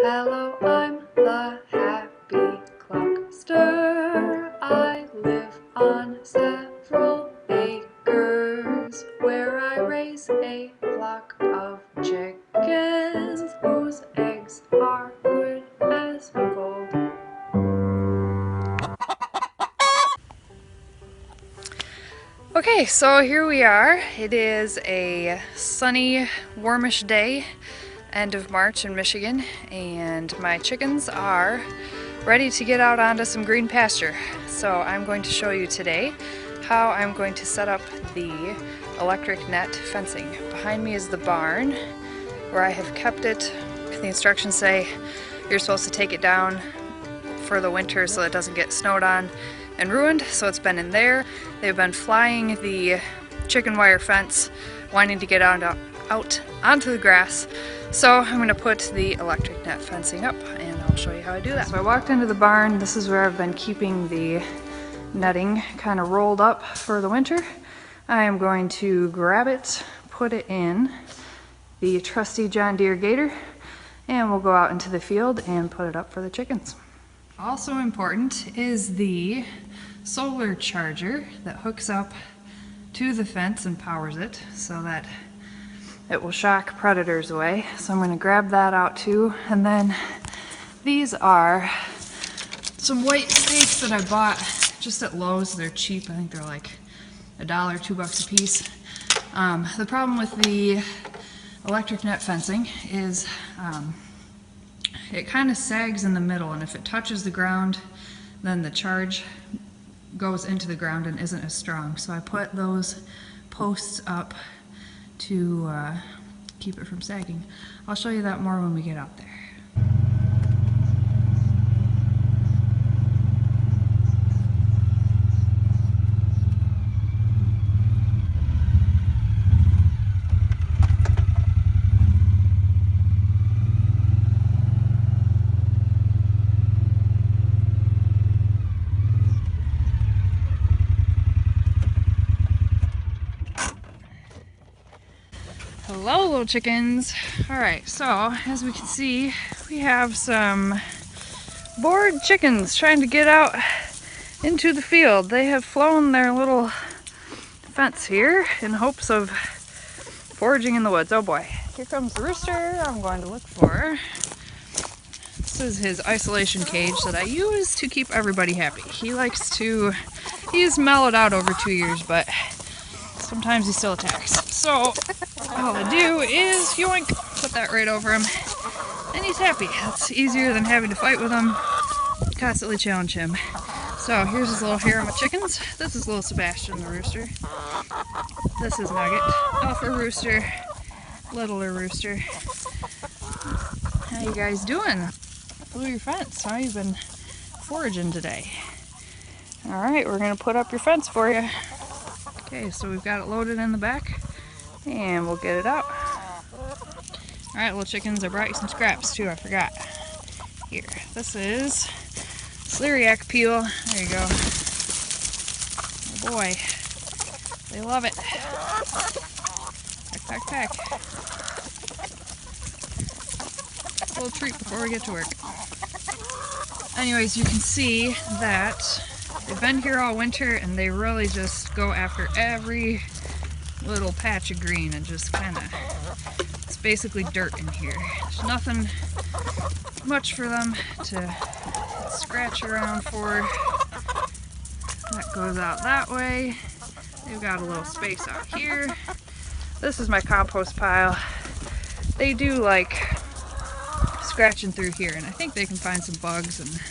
Hello, I'm the Happy Cluckster. I live on several acres where I raise a flock of chickens whose eggs are good as gold. Okay, so here we are. It is a sunny, warmish day, end of March in Michigan, and my chickens are ready to get out onto some green pasture. So I'm going to show you today how I'm going to set up the electric net fencing. Behind me is the barn where I have kept it. The instructions say you're supposed to take it down for the winter so it doesn't get snowed on and ruined, so it's been in there. They've been flying the chicken wire fence, wanting to get out onto the grass. So I'm going to put the electric net fencing up and I'll show you how I do that. So I walked into the barn. This is where I've been keeping the netting kind of rolled up for the winter. I am going to grab it, put it in the trusty John Deere Gator, and we'll go out into the field and put it up for the chickens. Also important is the solar charger that hooks up to the fence and powers it so that it will shock predators away. So I'm going to grab that out too. And then these are some white stakes that I bought just at Lowe's. They're cheap. I think they're like $1, $2 a piece. The problem with the electric net fencing is it kind of sags in the middle, and if it touches the ground, then the charge goes into the ground and isn't as strong. So I put those posts up to keep it from sagging. I'll show you that more when we get out there. Hello, little chickens. Alright, so as we can see, we have some bored chickens trying to get out into the field. They have flown their little fence here in hopes of foraging in the woods. Oh boy, here comes the rooster I'm going to look for. This is his isolation cage that I use to keep everybody happy. He's mellowed out over 2 years, but sometimes he still attacks. So all I do is yoink, put that right over him, and he's happy. That's easier than having to fight with him, constantly challenge him. So here's his little harem of chickens. This is little Sebastian the rooster. This is Nugget, alpha rooster, littler rooster. How you guys doing? Blew your fence. How you been foraging today? Alright, we're gonna put up your fence for you. Okay, so we've got it loaded in the back, and we'll get it out. Alright, little chickens, I brought you some scraps too, I forgot. Here, this is celeriac peel. There you go. Oh boy, they love it. Pack, pack, pack. A little treat before we get to work. Anyways, you can see that they've been here all winter, and they really just go after every little patch of green and just kind of, it's basically dirt in here. There's nothing much for them to scratch around for. That goes out that way. They've got a little space out here. This is my compost pile. They do like scratching through here, and I think they can find some bugs and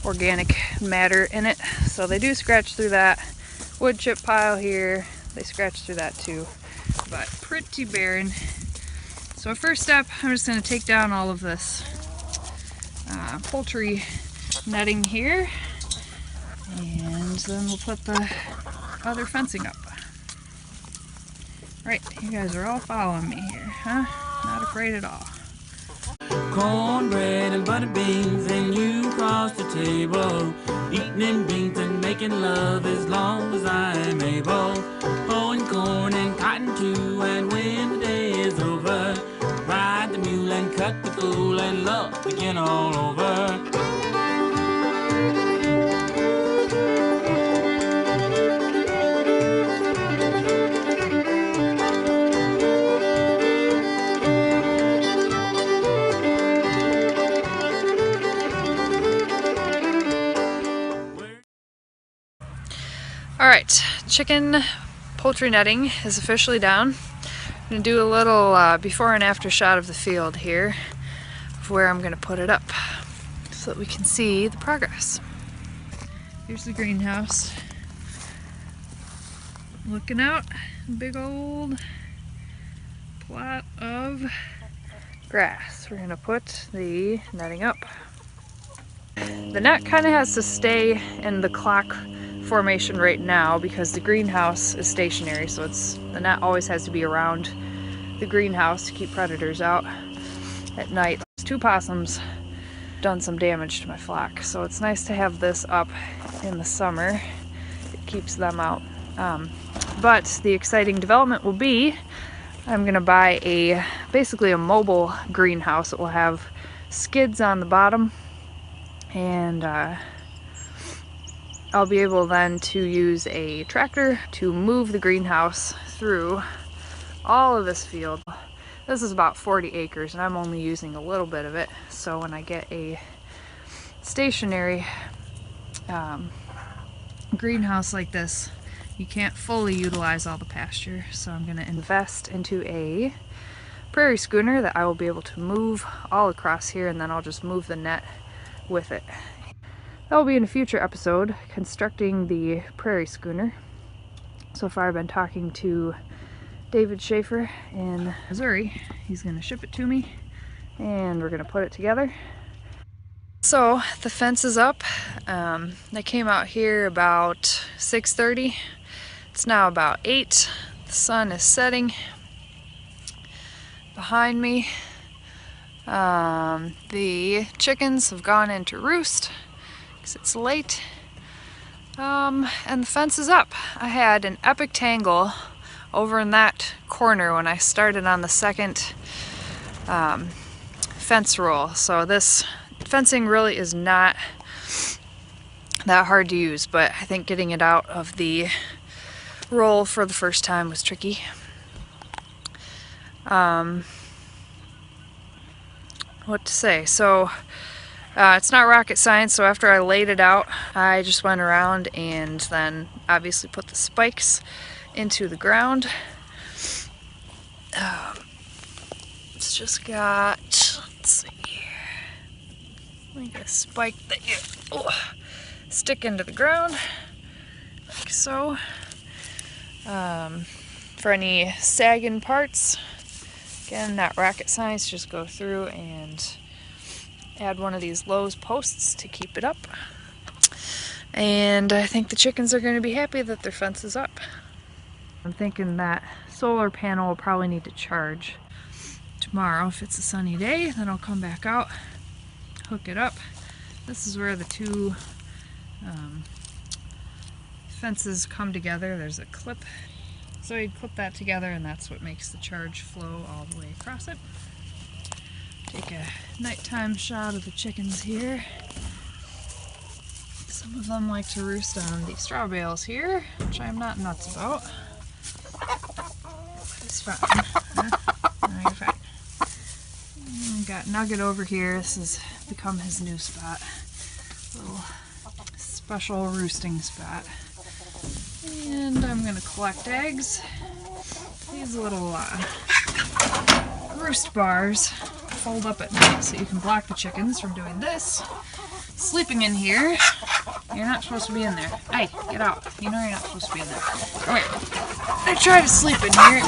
organic matter in it, so they do scratch through that. Wood chip pile here, they scratch through that too, but pretty barren. So first step, I'm just going to take down all of this poultry netting here, and then we'll put the other fencing up. Right, you guys are all following me here, huh? Not afraid at all. Cornbread and buttered beans, and you cross the table, eating in beans and making love as long as I'm able. Hoeing corn and cotton too, and when the day is over, ride the mule and cut the fool let love begin all over. Alright, chicken poultry netting is officially down. I'm going to do a little before and after shot of the field here of where I'm going to put it up so that we can see the progress. Here's the greenhouse. Looking out, big old plot of grass. We're going to put the netting up. The net kind of has to stay in the clock formation right now because the greenhouse is stationary, so the net always has to be around the greenhouse to keep predators out at night. There's 2 possums done some damage to my flock, so it's nice to have this up in the summer. It keeps them out. But the exciting development will be I'm gonna buy basically a mobile greenhouse. It will have skids on the bottom, and I'll be able then to use a tractor to move the greenhouse through all of this field. This is about 40 acres and I'm only using a little bit of it, so when I get a stationary greenhouse like this, you can't fully utilize all the pasture. So I'm going to invest into a prairie schooner that I will be able to move all across here, and then I'll just move the net with it. That will be in a future episode, constructing the prairie schooner. So far I've been talking to David Schaefer in Missouri. He's going to ship it to me and we're going to put it together. So the fence is up. I came out here about 6:30. It's now about 8. The sun is setting behind me. The chickens have gone into roost because it's late. And the fence is up. I had an epic tangle over in that corner when I started on the second fence roll. So this fencing really is not that hard to use, but I think getting it out of the roll for the first time was tricky. What to say? So it's not rocket science, so after I laid it out, I just went around and then obviously put the spikes into the ground. It's just got, let's see, like a spike that you stick into the ground, like so. For any sagging parts, again, not rocket science, just go through and add one of these Lowe's posts to keep it up. And I think the chickens are going to be happy that their fence is up. I'm thinking that solar panel will probably need to charge tomorrow. If it's a sunny day, then I'll come back out, hook it up. This is where the 2 fences come together. There's a clip. So you'd clip that together, and that's what makes the charge flow all the way across it. Take a nighttime shot of the chickens here. Some of them like to roost on the straw bales here, which I'm not nuts about. It's fine. No, you're fine. Got Nugget over here. This has become his new spot. Little special roosting spot. And I'm going to collect eggs. These little roost bars fold up at night so you can block the chickens from doing this. Sleeping in here. You're not supposed to be in there. Hey, get out. You know you're not supposed to be in there. Come here. They try to sleep in here.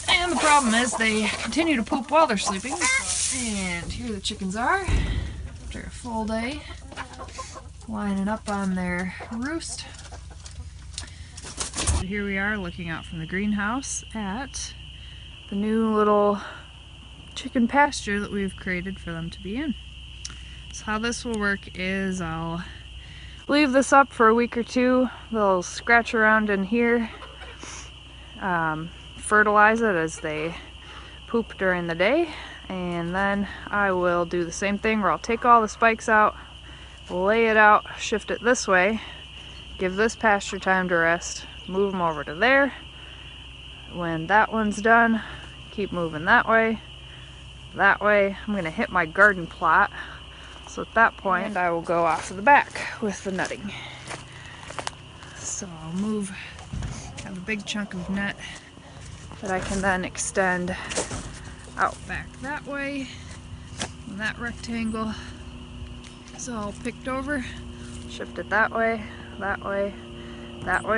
And the problem is they continue to poop while they're sleeping. And here the chickens are after a full day, lining up on their roost. So here we are looking out from the greenhouse at the new little chicken pasture that we've created for them to be in. So how this will work is I'll leave this up for a week or 2. They'll scratch around in here, fertilize it as they poop during the day, And then I will do the same thing where I'll take all the spikes out, lay it out, shift it this way, give this pasture time to rest, move them over to there. When that one's done, keep moving that way. I'm gonna hit my garden plot. So at that point, I will go off to the back with the netting. So I'll have a big chunk of net that I can then extend out back that way. And that rectangle is all picked over. Shift it that way,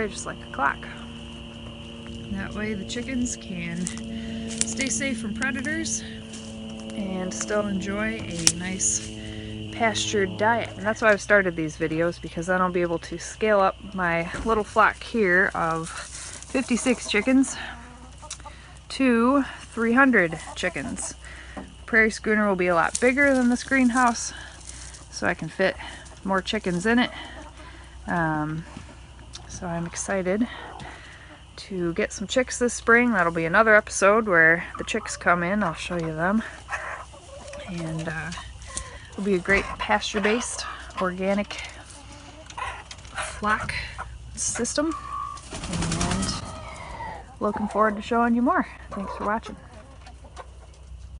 just like a clock. That way the chickens can stay safe from predators and still enjoy a nice pastured diet. And that's why I've started these videos, because then I'll be able to scale up my little flock here of 56 chickens to 300 chickens. Prairie schooner will be a lot bigger than this greenhouse, so I can fit more chickens in it. So I'm excited to get some chicks this spring. That'll be another episode where the chicks come in. I'll show you them. And it'll be a great pasture-based, organic flock system. And looking forward to showing you more. Thanks for watching.